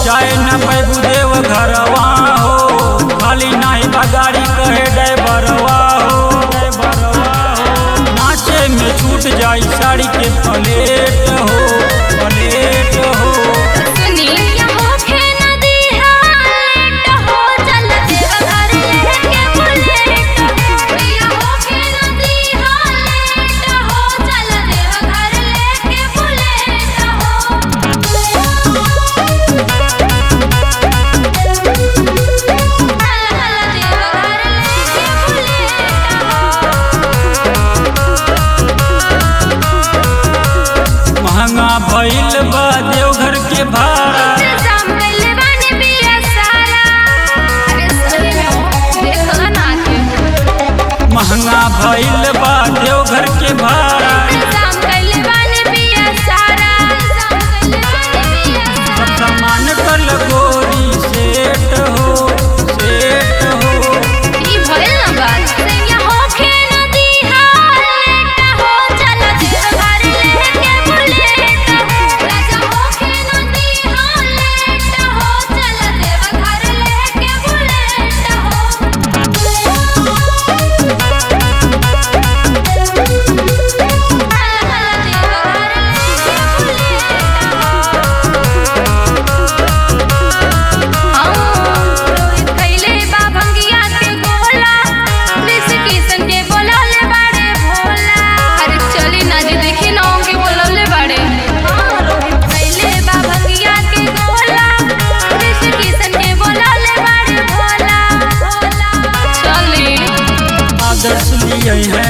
जाए न पैबू देव घरवा हो, खाली नहीं बगाड़ी कहे ड्राइवरवा हो। नाचे में छूट जाई साड़ी के प्लेट हो, प्लेट हो। महंगा भइल बा देवघर के भाड़ा, महंगा भइल बा देवघर के भाड़ा। सब सामान कल गोरी सेट हो, सेट हो। आदर्श लिए हैं